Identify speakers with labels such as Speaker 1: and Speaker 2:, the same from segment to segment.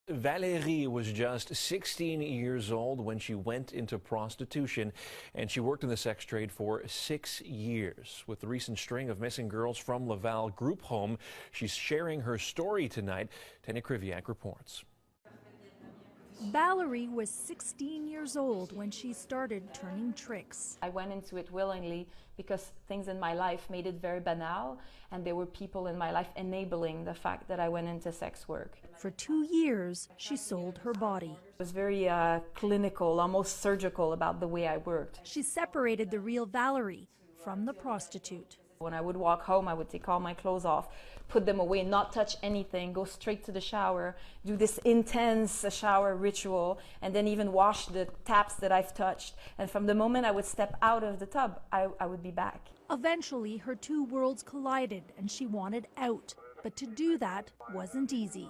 Speaker 1: Valérie was just 16 years old when she went into prostitution, and she worked in the sex trade for 6 years. With the recent string of missing girls from Laval group home, she's sharing her story tonight. Tania Krywiak reports.
Speaker 2: Valerie was 16 years old when she started turning tricks.
Speaker 3: I went into it willingly because things in my life made it very banal, and there were people in my life enabling the fact that I went into sex work.
Speaker 2: For 2 years, she sold her body.
Speaker 3: It was very clinical, almost surgical about the way I worked.
Speaker 2: She separated the real Valerie from the prostitute.
Speaker 3: When I would walk home, I would take all my clothes off, put them away, not touch anything, go straight to the shower, do this intense shower ritual, and then even wash the taps that I've touched. And from the moment I would step out of the tub, I would be back.
Speaker 2: Eventually, her two worlds collided and she wanted out. But to do that wasn't easy.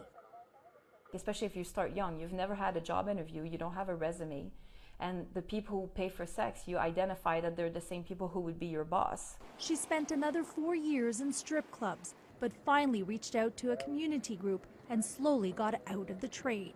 Speaker 3: Especially if you start young, you've never had a job interview, you don't have a resume. And the people who pay for sex, you identify that they're the same people who would be your boss.
Speaker 2: She spent another 4 years in strip clubs, but finally reached out to a community group and slowly got out of the trade.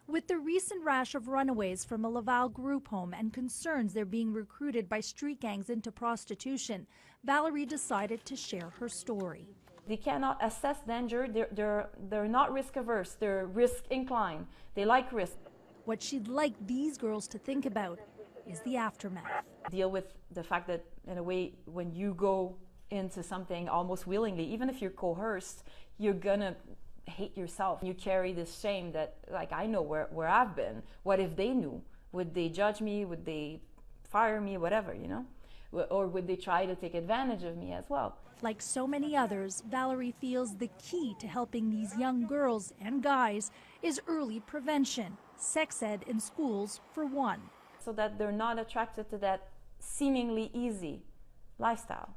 Speaker 2: With the recent rash of runaways from a Laval group home and concerns they're being recruited by street gangs into prostitution, Valerie decided to share her story.
Speaker 3: They cannot assess danger, they're not risk averse, they're risk inclined, they like risk.
Speaker 2: What she'd like these girls to think about is the aftermath.
Speaker 3: Deal with the fact that, in a way, when you go into something almost willingly, even if you're coerced, you're gonna hate yourself. You carry this shame that, like, I know where I've been. What if they knew? Would they judge me? Would they fire me? Whatever, you know? Or would they try to take advantage of me as well?
Speaker 2: Like so many others, Valerie feels the key to helping these young girls and guys is early prevention. Sex ed in schools, for one.
Speaker 3: So that they're not attracted to that seemingly easy lifestyle.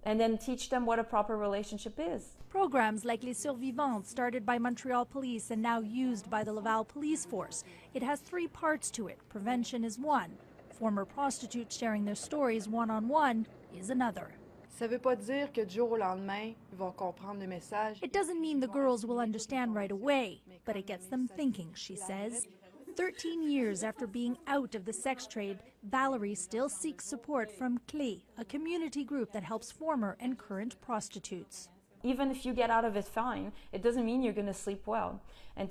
Speaker 3: And then teach them what a proper relationship is.
Speaker 2: Programs like Les Survivantes, started by Montreal Police and now used by the Laval Police Force. It has 3 parts to it. Prevention is one. Former prostitutes sharing their stories one-on-one is another.
Speaker 4: Ça veut pas dire que du jour au lendemain, ils vont comprendre le message.
Speaker 2: It doesn't mean the girls will understand right away, but it gets them thinking, she says. 13 years after being out of the sex trade, Valerie still seeks support from CLE, a community group that helps former and current prostitutes.
Speaker 3: Even if you get out of it fine, it doesn't mean you're going to sleep well. And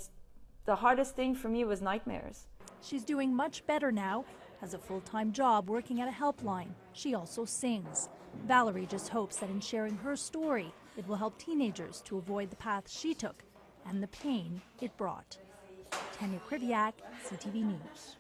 Speaker 3: the hardest thing for me was nightmares.
Speaker 2: She's doing much better now, has a full-time job working at a helpline. She also sings. Valerie just hopes that in sharing her story, it will help teenagers to avoid the path she took and the pain it brought. Tania Krywiak, CTV News.